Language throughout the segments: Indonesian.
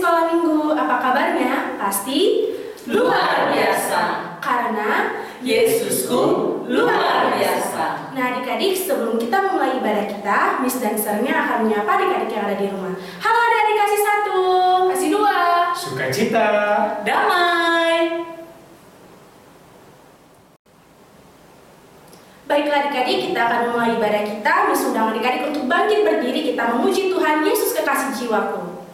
sekolah minggu, apa kabarnya? Pasti luar biasa. Karena Yesusku luar biasa. Nah adik-adik, sebelum kita mulai ibadah kita, Miss dan Sir-nya akan menyapa adik-adik yang ada di rumah. Halo adik-adik, kasih 1, kasih 2, sukacita, damai. Baiklah adik-adik, kita akan mulai ibadah kita. Miss undang adik-adik untuk bangkit berdiri, kita memuji Tuhan Yesus kekasih jiwaku.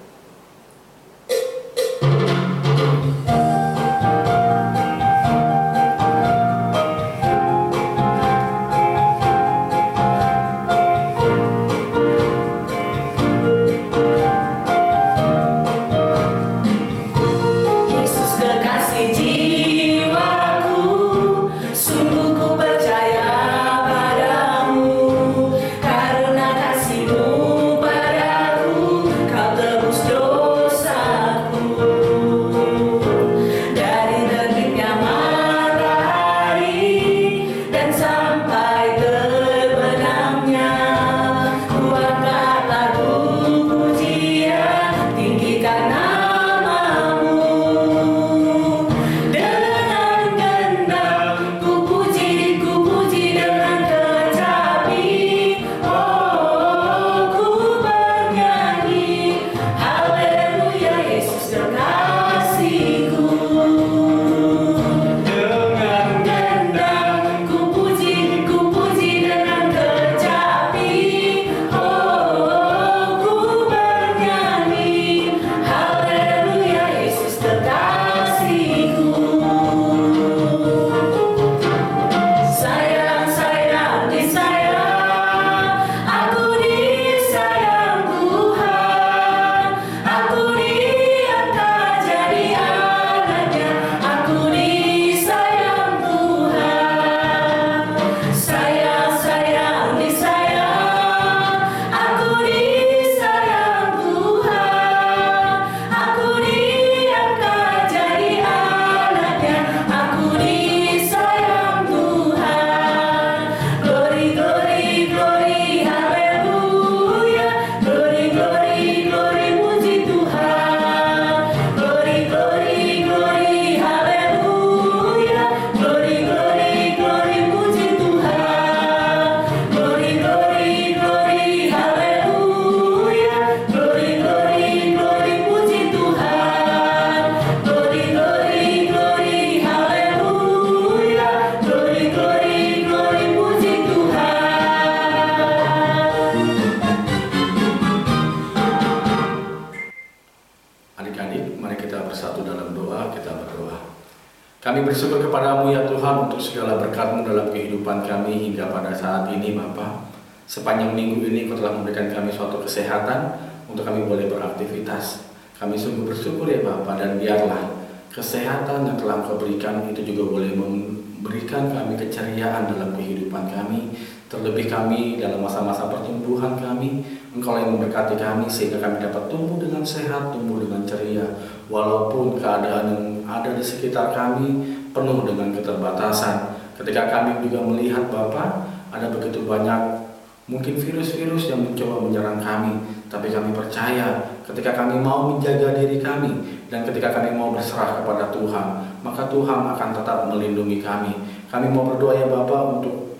Kami bersyukur kepadamu ya Tuhan untuk segala berkat-Mu dalam kehidupan kami hingga pada saat ini Bapa. Sepanjang minggu ini Kau telah memberikan kami suatu kesehatan untuk kami boleh beraktivitas. Kami sungguh bersyukur ya Bapa, dan biarlah kesehatan yang telah Kau berikan itu juga boleh memberikan kami keceriaan dalam kehidupan kami. Terlebih kami dalam masa-masa pertumbuhan kami, Engkau yang memberkati kami sehingga kami dapat tumbuh dengan sehat, tumbuh dengan ceria. Walaupun keadaan yang ada di sekitar kami penuh dengan keterbatasan. Ketika kami juga melihat Bapa, ada begitu banyak mungkin virus-virus yang mencoba menyerang kami. Tapi kami percaya ketika kami mau menjaga diri kami dan ketika kami mau berserah kepada Tuhan, maka Tuhan akan tetap melindungi kami. Kami mau berdoa ya Bapa untuk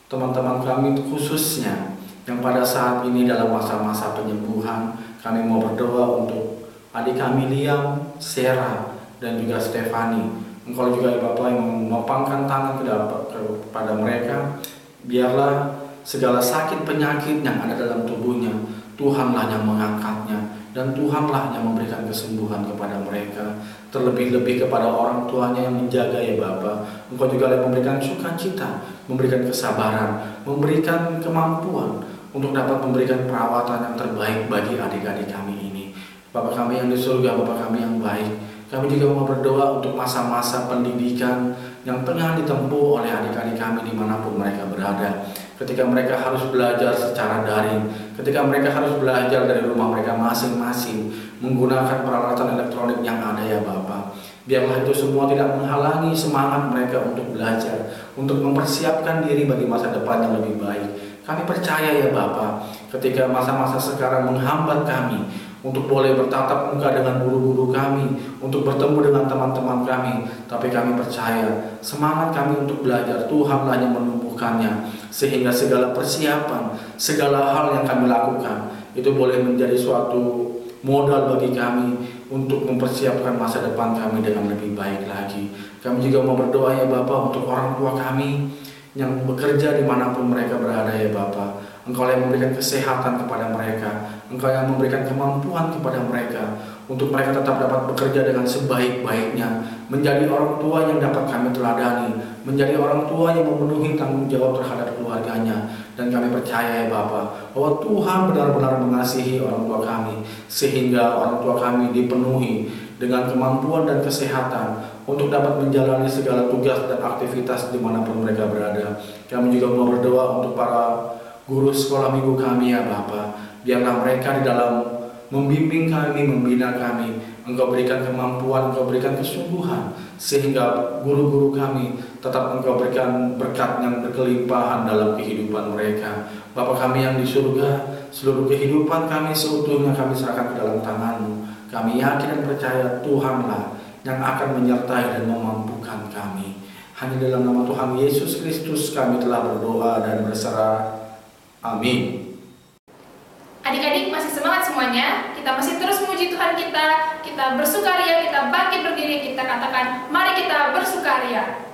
teman-teman kami khususnya yang pada saat ini dalam masa-masa penyembuhan. Kami mau berdoa untuk adik kami Liam, Sarah, dan juga Stefani. Engkau juga ya Bapak yang menopangkan tangan kepada mereka. Biarlah segala sakit penyakit yang ada dalam tubuhnya, Tuhanlah yang mengangkatnya, dan Tuhanlah yang memberikan kesembuhan kepada mereka. Terlebih-lebih kepada orang tuanya yang menjaga ya Bapa. Engkau juga yang memberikan sukacita, memberikan kesabaran, memberikan kemampuan untuk dapat memberikan perawatan yang terbaik bagi adik-adik kami ini. Bapa kami yang di surga, Bapa kami yang baik, kami juga mau berdoa untuk masa-masa pendidikan yang tengah ditempuh oleh adik-adik kami dimanapun mereka berada. Ketika mereka harus belajar secara daring, ketika mereka harus belajar dari rumah mereka masing-masing, menggunakan peralatan elektronik yang ada ya Bapa. Biarlah itu semua tidak menghalangi semangat mereka untuk belajar, untuk mempersiapkan diri bagi masa depan yang lebih baik. Kami percaya ya Bapa, ketika masa-masa sekarang menghambat kami untuk boleh bertatap muka dengan guru-guru kami, untuk bertemu dengan teman-teman kami, tapi kami percaya semangat kami untuk belajar Tuhanlah yang menumbuhkannya, sehingga segala persiapan, segala hal yang kami lakukan itu boleh menjadi suatu modal bagi kami untuk mempersiapkan masa depan kami dengan lebih baik lagi. Kami juga mau berdoa ya Bapa untuk orang tua kami yang bekerja dimanapun mereka berada ya Bapa. Engkau yang memberikan kesehatan kepada mereka, Engkau yang memberikan kemampuan kepada mereka untuk mereka tetap dapat bekerja dengan sebaik-baiknya, menjadi orang tua yang dapat kami teladani, menjadi orang tua yang memenuhi tanggung jawab terhadap keluarganya. Dan kami percaya ya Bapa, bahwa Tuhan benar-benar mengasihi orang tua kami, sehingga orang tua kami dipenuhi dengan kemampuan dan kesehatan untuk dapat menjalani segala tugas dan aktivitas dimanapun mereka berada. Kami juga mau berdoa untuk para guru sekolah minggu kami ya Bapa, biarlah mereka di dalam membimbing kami, membina kami, Engkau berikan kemampuan, Engkau berikan kesungguhan, sehingga guru-guru kami tetap Engkau berikan berkat yang berkelimpahan dalam kehidupan mereka. Bapa kami yang di surga, seluruh kehidupan kami seutuhnya kami serahkan ke dalam tangan-Mu. Kami yakin dan percaya Tuhanlah yang akan menyertai dan memampukan kami. Hanya dalam nama Tuhan Yesus Kristus kami telah berdoa dan berserah. Amin. Adik-adik masih semangat semuanya? Kita masih terus memuji Tuhan kita bersukaria, kita bangkit berdiri, kita katakan, mari kita bersukaria.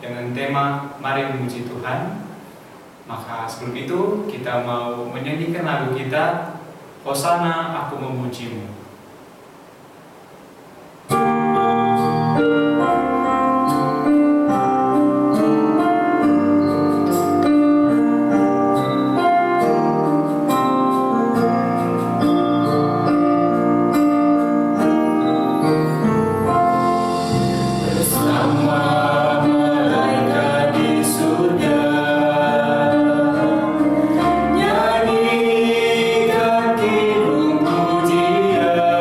Dengan tema Mari Memuji Tuhan. Maka sebelum itu kita mau menyanyikan lagu kita, Hosana Aku Memujimu. Nyanyikan kidung pujian.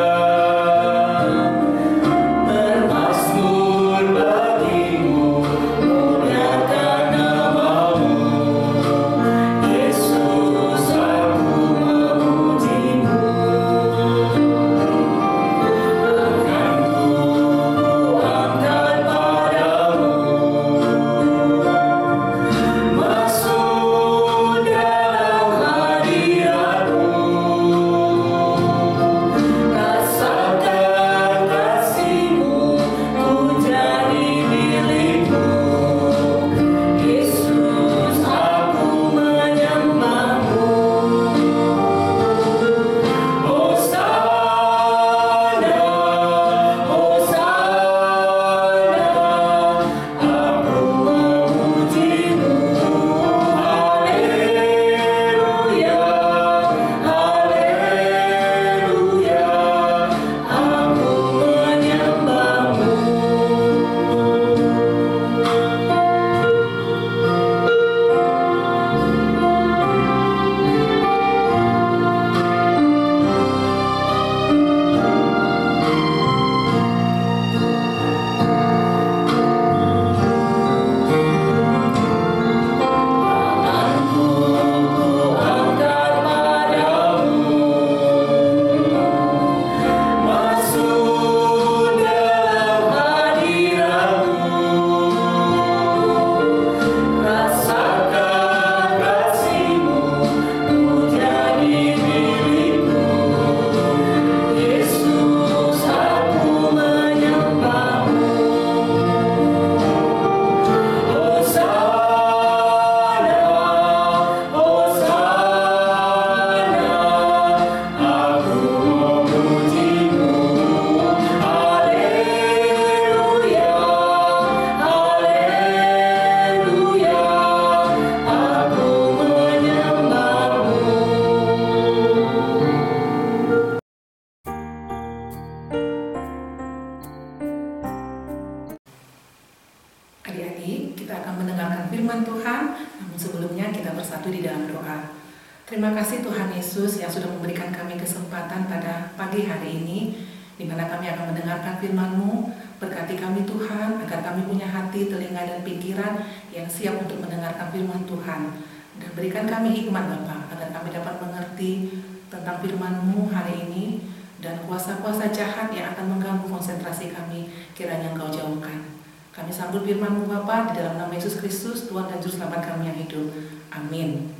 Terima kasih Tuhan Yesus yang sudah memberikan kami kesempatan pada pagi hari ini, di mana kami akan mendengarkan firman-Mu. Berkati kami Tuhan, agar kami punya hati, telinga, dan pikiran yang siap untuk mendengarkan firman Tuhan. Dan berikan kami hikmat Bapa, agar kami dapat mengerti tentang firman-Mu hari ini, dan kuasa-kuasa jahat yang akan mengganggu konsentrasi kami, kiranya Engkau jauhkan. Kami sambut firman-Mu Bapa, di dalam nama Yesus Kristus, Tuhan dan Juru Selamat kami yang hidup. Amin.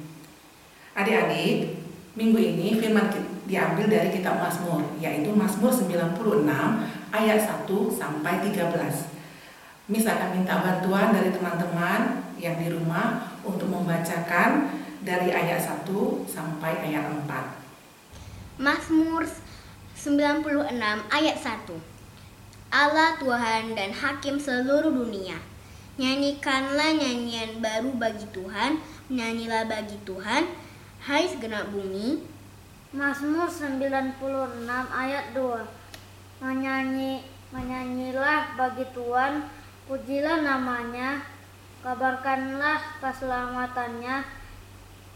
Adik-adik, minggu ini firman diambil dari kitab Mazmur, yaitu Mazmur 96 ayat 1 sampai 13. Miss akan minta bantuan dari teman-teman yang di rumah untuk membacakan dari ayat 1 sampai ayat 4. Mazmur 96 ayat 1. Allah Tuhan dan Hakim seluruh dunia. Nyanyikanlah nyanyian baru bagi Tuhan, nyanyilah bagi Tuhan, hai segenap bumi. Mazmur 96 ayat 2. Menyanyilah bagi Tuhan, pujilah namanya, kabarkanlah keselamatannya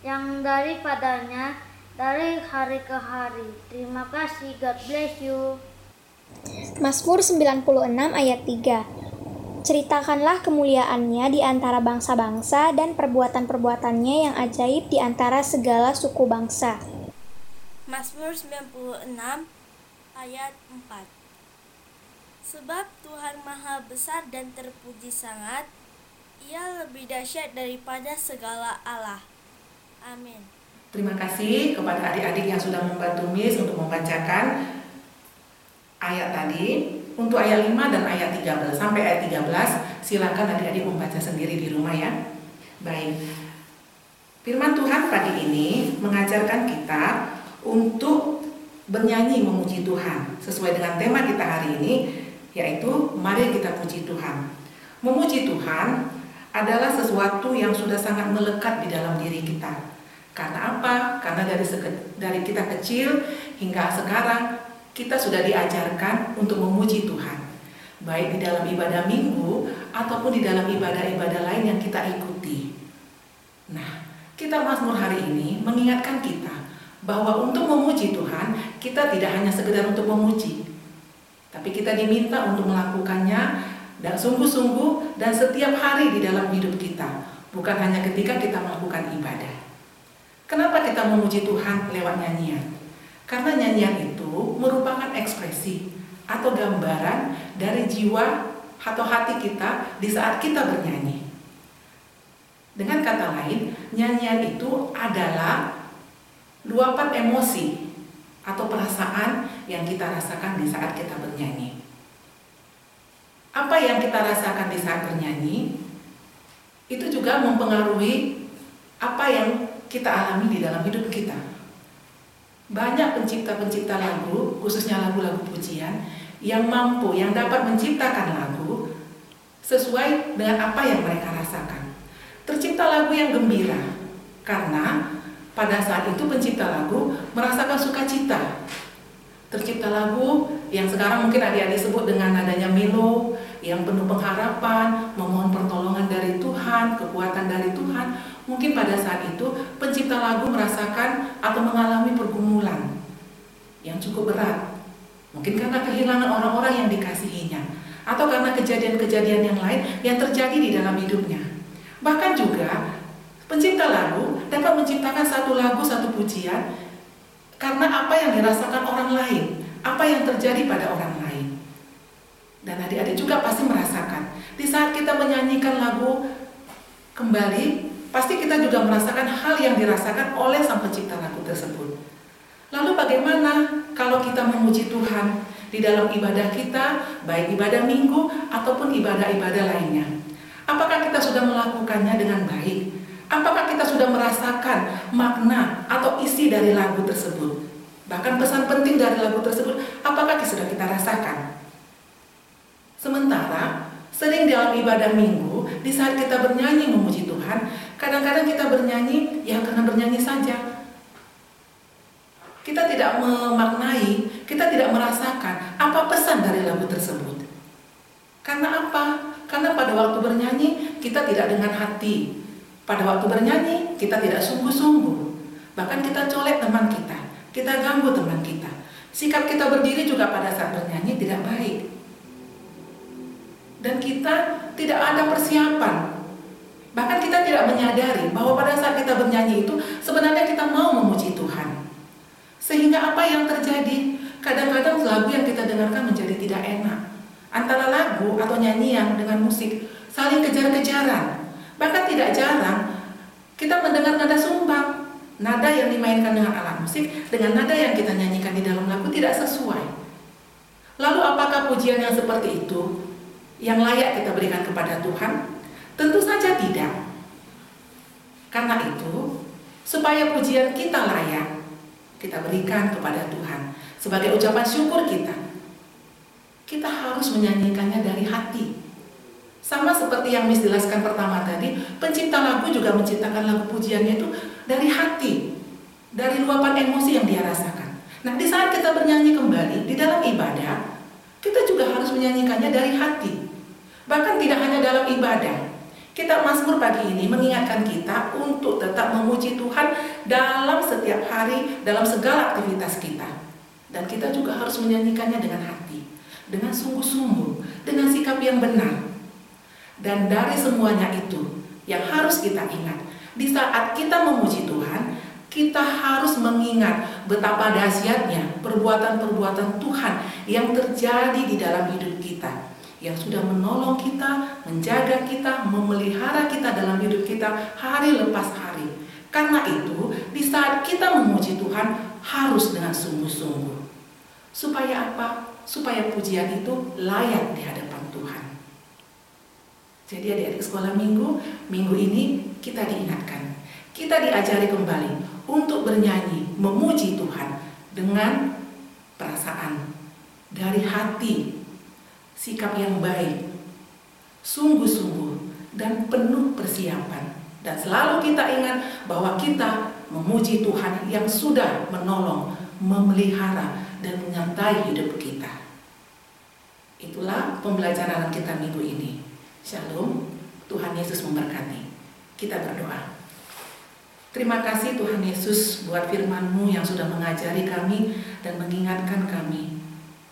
yang daripadanya dari hari ke hari. Terima kasih, God bless you. Mazmur 96 ayat 3. Ceritakanlah kemuliaannya di antara bangsa-bangsa dan perbuatan-perbuatannya yang ajaib di antara segala suku bangsa. Mazmur 96 ayat 4. Sebab Tuhan Maha Besar dan terpuji sangat, Ia lebih dahsyat daripada segala Allah. Amin. Terima kasih kepada adik-adik yang sudah membantu Miss untuk membacakan ayat tadi. Untuk ayat 5 dan ayat 13 sampai ayat 13, silakan adik-adik membaca sendiri di rumah ya. Baik. Firman Tuhan pagi ini mengajarkan kita untuk bernyanyi memuji Tuhan sesuai dengan tema kita hari ini, yaitu mari kita puji Tuhan. Memuji Tuhan adalah sesuatu yang sudah sangat melekat di dalam diri kita. Karena apa? Karena dari kita kecil hingga sekarang kita sudah diajarkan untuk memuji Tuhan, baik di dalam ibadah minggu ataupun di dalam ibadah-ibadah lain yang kita ikuti. Nah, kitab Mazmur hari ini mengingatkan kita bahwa untuk memuji Tuhan, kita tidak hanya sekedar untuk memuji, tapi kita diminta untuk melakukannya dan sungguh-sungguh dan setiap hari di dalam hidup kita, bukan hanya ketika kita melakukan ibadah. Kenapa kita memuji Tuhan lewat nyanyian? Karena nyanyian itu merupakan ekspresi atau gambaran dari jiwa atau hati kita di saat kita bernyanyi. Dengan kata lain, nyanyian itu adalah luapan emosi atau perasaan yang kita rasakan di saat kita bernyanyi. Apa yang kita rasakan di saat bernyanyi itu juga mempengaruhi apa yang kita alami di dalam hidup kita. Banyak pencipta-pencipta lagu, khususnya lagu-lagu pujian, yang dapat menciptakan lagu sesuai dengan apa yang mereka rasakan. Tercipta lagu yang gembira, karena pada saat itu pencipta lagu merasakan sukacita. Tercipta lagu yang sekarang mungkin adik-adik sebut dengan nadanya melo, yang penuh pengharapan, memohon pertolongan dari Tuhan, kekuatan dari Tuhan. Mungkin pada saat itu pencipta lagu merasakan atau mengalami pergumulan yang cukup berat. Mungkin karena kehilangan orang-orang yang dikasihinya, atau karena kejadian-kejadian yang lain yang terjadi di dalam hidupnya. Bahkan juga pencipta lagu dapat menciptakan satu lagu, satu pujian karena apa yang dirasakan orang lain, apa yang terjadi pada orang lain. Dan adik-adik juga pasti merasakan di saat kita menyanyikan lagu kembali, pasti kita juga merasakan hal yang dirasakan oleh sang pencipta lagu tersebut. Lalu bagaimana kalau kita memuji Tuhan di dalam ibadah kita, baik ibadah minggu ataupun ibadah-ibadah lainnya? Apakah kita sudah melakukannya dengan baik? Apakah kita sudah merasakan makna atau isi dari lagu tersebut? Bahkan pesan penting dari lagu tersebut, apakah sudah kita rasakan? Sementara sering dalam ibadah minggu, di saat kita bernyanyi memuji Tuhan, kadang-kadang kita bernyanyi ya karena bernyanyi saja. Kita tidak memaknai, kita tidak merasakan apa pesan dari lagu tersebut. Karena apa? Karena pada waktu bernyanyi kita tidak dengan hati. Pada waktu bernyanyi kita tidak sungguh-sungguh. Bahkan kita colek teman kita ganggu teman kita. Sikap kita berdiri juga pada saat bernyanyi tidak baik. Dan kita tidak ada persiapan. Bahkan kita tidak menyadari bahwa pada saat kita bernyanyi itu sebenarnya kita mau memuji Tuhan. Sehingga apa yang terjadi? Kadang-kadang lagu yang kita dengarkan menjadi tidak enak. Antara lagu atau nyanyian dengan musik saling kejar-kejaran. Bahkan tidak jarang kita mendengar nada sumbang. Nada yang dimainkan dengan alat musik dengan nada yang kita nyanyikan di dalam lagu tidak sesuai. Lalu apakah pujian yang seperti itu yang layak kita berikan kepada Tuhan? Tentu saja tidak. Karena itu, supaya pujian kita layak, kita berikan kepada Tuhan sebagai ucapan syukur kita. Kita harus menyanyikannya dari hati. Sama seperti yang Miss jelaskan pertama tadi, pencipta lagu juga menciptakan lagu pujiannya itu dari hati, dari luapan emosi yang dia rasakan. Nah, di saat kita bernyanyi kembali di dalam ibadah, kita juga harus menyanyikannya dari hati. Bahkan tidak hanya dalam ibadah. Kita Mazmur pagi ini mengingatkan kita untuk tetap memuji Tuhan dalam setiap hari, dalam segala aktivitas kita. Dan kita juga harus menyanyikannya dengan hati, dengan sungguh-sungguh, dengan sikap yang benar. Dan dari semuanya itu yang harus kita ingat, di saat kita memuji Tuhan, kita harus mengingat betapa dahsyatnya perbuatan-perbuatan Tuhan yang terjadi di dalam hidup kita, yang sudah menolong kita, menjaga kita, memelihara kita dalam hidup kita hari lepas hari. Karena itu, di saat kita memuji Tuhan harus dengan sungguh-sungguh. Supaya apa? Supaya pujian itu layak di hadapan Tuhan. Jadi adik-adik sekolah minggu ini kita diingatkan, kita diajari kembali untuk bernyanyi, memuji Tuhan dengan perasaan, dari hati, sikap yang baik, sungguh-sungguh, dan penuh persiapan. Dan selalu kita ingat bahwa kita memuji Tuhan yang sudah menolong, memelihara, dan menyertai hidup kita. Itulah pembelajaran kita minggu ini. Shalom, Tuhan Yesus memberkati. Kita berdoa. Terima kasih Tuhan Yesus buat firman-Mu yang sudah mengajari kami dan mengingatkan kami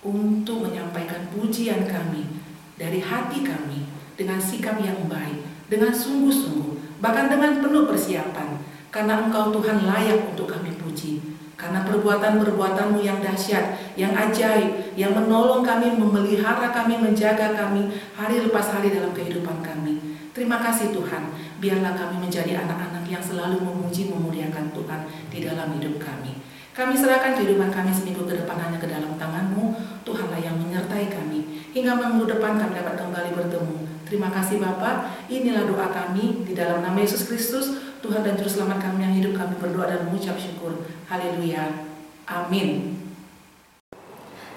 untuk menyampaikan pujian kami dari hati kami dengan sikap yang baik, dengan sungguh-sungguh, bahkan dengan penuh persiapan, karena Engkau Tuhan layak untuk kami puji. Karena perbuatan-perbuatan-Mu yang dahsyat, yang ajaib, yang menolong kami, memelihara kami, menjaga kami hari lepas hari dalam kehidupan kami. Terima kasih Tuhan, biarlah kami menjadi anak-anak yang selalu memuji, memuliakan Tuhan di dalam hidup kami. Kami serahkan kehidupan kami seminggu ke depan hanya ke dalam tangan-Mu. Tuhanlah yang menyertai kami, hingga minggu depan kami dapat kembali bertemu. Terima kasih Bapa. Inilah doa kami di dalam nama Yesus Kristus, Tuhan dan Juru Selamat kami yang hidup, kami berdoa dan mengucap syukur. Haleluya. Amin.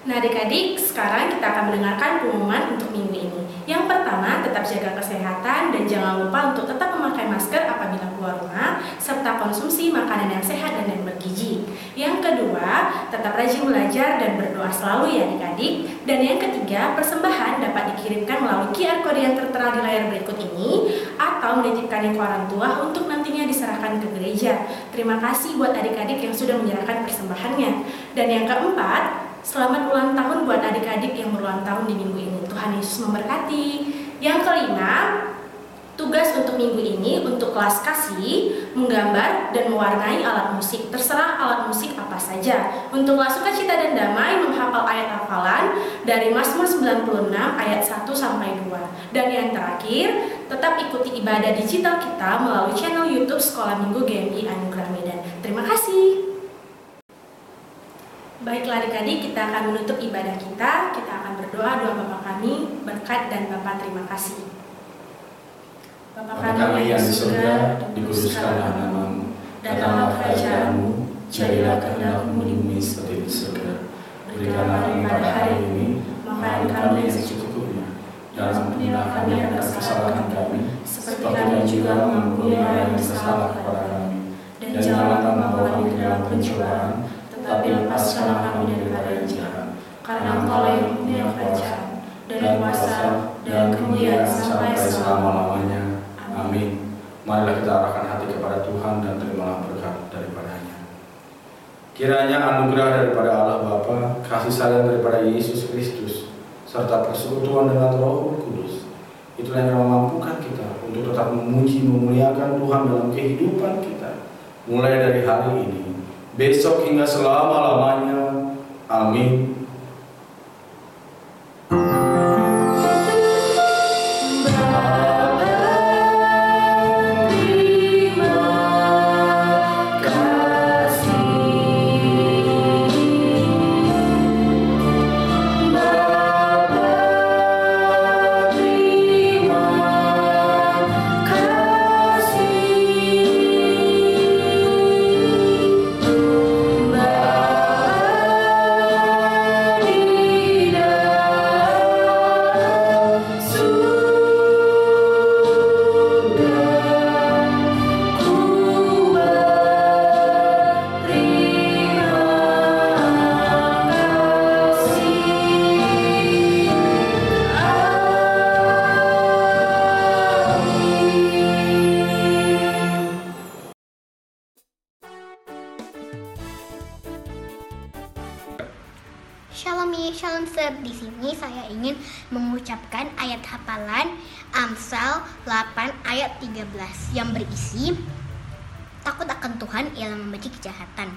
Nah adik-adik, sekarang kita akan mendengarkan pengumuman untuk minggu ini. Yang pertama, tetap jaga kesehatan dan jangan lupa untuk tetap memakai masker apabila keluar rumah, serta konsumsi makanan yang sehat dan yang bergizi. Yang kedua, tetap rajin belajar dan berdoa selalu ya adik-adik. Dan yang ketiga, persembahan dapat dikirimkan melalui QR Code yang tertera di layar berikut ini, atau menitipkannya ke orang tua untuk nantinya diserahkan ke gereja. Terima kasih buat adik-adik yang sudah menyerahkan persembahannya. Dan yang keempat, selamat ulang tahun buat adik-adik yang berulang tahun di minggu ini. Tuhan Yesus memberkati. Yang kelima, tugas untuk minggu ini untuk kelas kasih, menggambar dan mewarnai alat musik. Terserah alat musik apa saja. Untuk kelas sukacita dan damai, menghafal ayat hafalan dari Mazmur 96 ayat 1 sampai 2. Dan yang terakhir, tetap ikuti ibadah digital kita melalui channel YouTube Sekolah Minggu GMI Anugerah Medan. Terima kasih. Baiklah adik-adik, kita akan menutup ibadah kita. Kita akan berdoa, doa Bapa kami, berkat dan Bapa terima kasih. Bapa kami yang di surga, dikuduskanlah nama-Mu, datanglah kerajaan-Mu, jadilah kehendak-Mu di bumi seperti di surga. Berikanlah kami pada hari ini makanan kami yang secukupnya, dan ampunilah kami atas kesalahan kami, seperti kami juga mengampuni orang yang bersalah kepada kami. Dan janganlah membawa kami ke dalam pencobaan, tetapi lepaskanlah kami daripada yang jahat. Karena Engkau yang mempunyai kerajaan, dan kuasa, dan kemuliaan sampai selama-lamanya. Amin. Marilah kita arahkan hati kepada Tuhan dan terimalah berkat daripadanya. Kiranya anugerah daripada Allah Bapa, kasih sayang daripada Yesus Kristus, serta persekutuan dengan Roh Kudus, itulah yang memampukan kita untuk tetap memuji, memuliakan Tuhan dalam kehidupan kita, mulai dari hari ini, besok hingga selama-lamanya. Amin. Shalom ya, shalom Seb. Di sini saya ingin mengucapkan ayat hafalan Amsal 8 ayat 13 yang berisi, takut akan Tuhan ialah membenci kejahatan.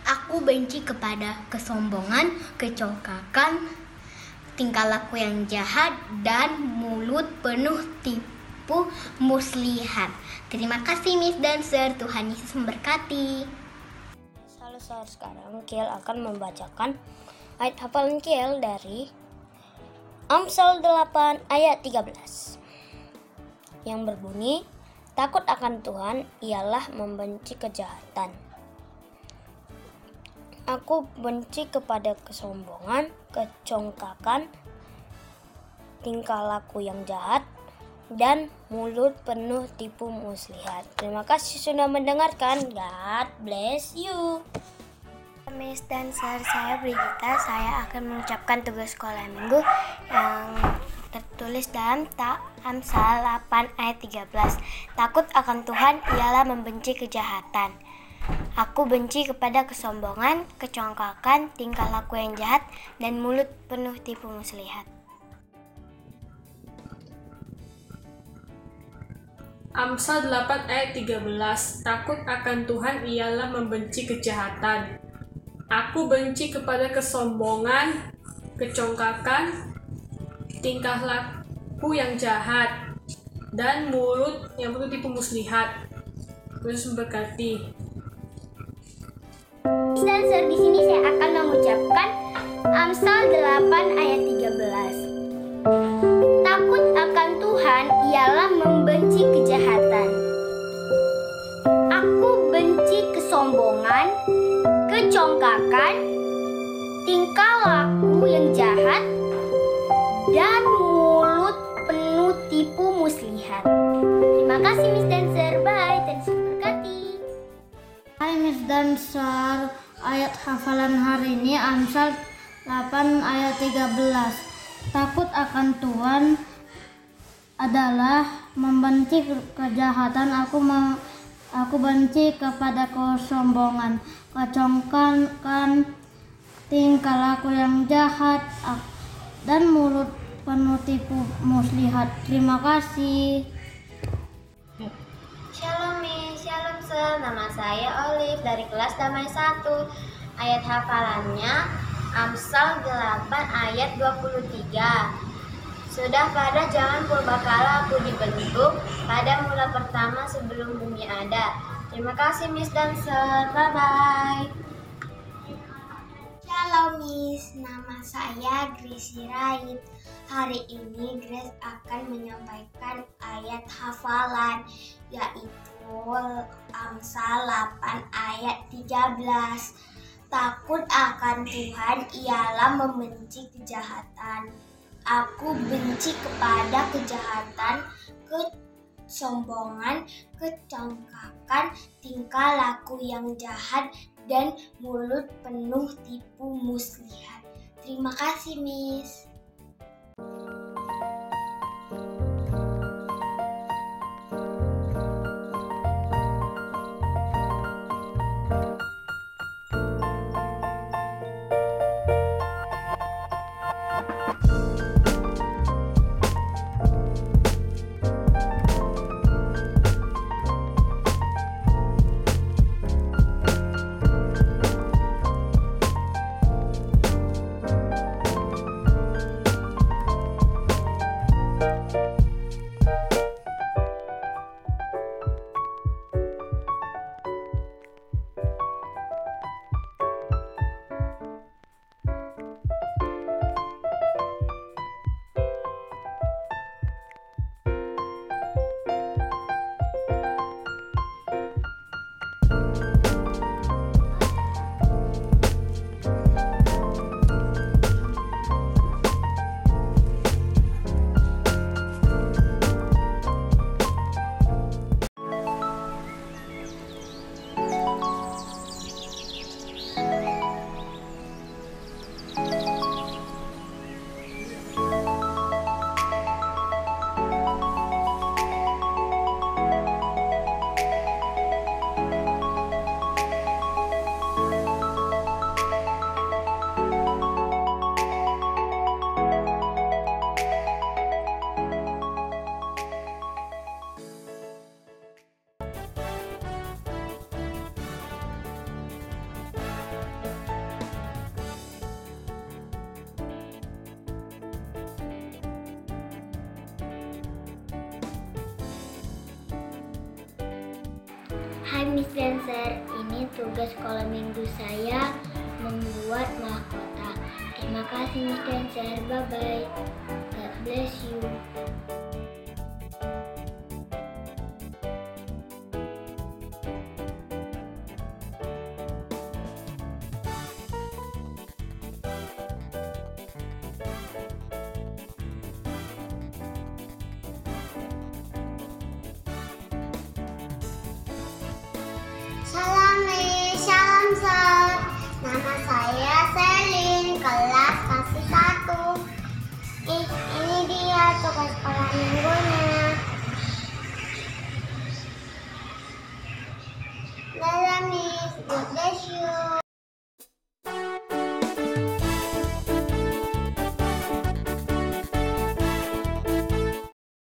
Aku benci kepada kesombongan, kecongkakan, tingkah laku yang jahat, dan mulut penuh tipu muslihat. Terima kasih Miss dan Sir, Tuhan Yesus memberkati. Halo Sir, sekarang Kiel akan membacakan ayat hafalan Kiel dari Amsal 8 ayat 13 yang berbunyi, takut akan Tuhan ialah membenci kejahatan. Aku benci kepada kesombongan, kecongkakan, tingkah laku yang jahat, dan mulut penuh tipu muslihat. Terima kasih sudah mendengarkan. God bless you. Miss dan Sir, saya Brigita. Saya akan mengucapkan tugas sekolah minggu yang tertulis dalam Amsal 8 ayat 13. Takut akan Tuhan ialah membenci kejahatan. Aku benci kepada kesombongan, kecongkakan, tingkah laku yang jahat, dan mulut penuh tipu muslihat. Amsal 8 ayat 13. Takut akan Tuhan ialah membenci kejahatan. Aku benci kepada kesombongan, kecongkakan, tingkah laku yang jahat, dan mulut yang penuh tipu muslihat. Yesus memberkati. Dan Sir, di sini saya akan mengucapkan Amsal 8 ayat 13. Takut akan Tuhan ialah membenci kejahatan. Aku benci kesombongan, kecongkakan, tingkah laku yang jahat, dan mulut penuh tipu muslihat. Terima kasih Miss Dancer. Bye. Tuhan memberkati. Hai Miss Dancer, ayat hafalan hari ini Amsal 8 ayat 13. Takut akan Tuhan adalah membenci kejahatan. Aku benci kepada kesombongan, kecongkakan, tingkah laku yang jahat, dan mulut penuh tipu muslihat. Terima kasih. Shalom Miss, shalom Sir. Nama saya Olive dari kelas Damai 1. Ayat hafalannya Amsal 8 ayat 23. Sudah pada zaman purbakala aku dibentuk, pada mula pertama sebelum bumi ada. Terima kasih Miss dan Sir. Bye-bye. Shalom Miss, nama saya Grace Rait. Hari ini Grace akan menyampaikan ayat hafalan, yaitu Amsal 8 ayat 13. Takut akan Tuhan ialah membenci kejahatan. Aku benci kepada kejahatan, kesombongan, kecongkakan, tingkah laku yang jahat, dan mulut penuh tipu muslihat. Terima kasih, Miss. Hai Miss Dancer, ini tugas sekolah minggu saya membuat mahkota. Terima kasih Miss Dancer, bye-bye. God bless you. Salam Miss, salam Sir. Nama saya Selin, kelas kasih 1. Ini dia tugas sekolah minggunya. Dadah Miss, God bless you.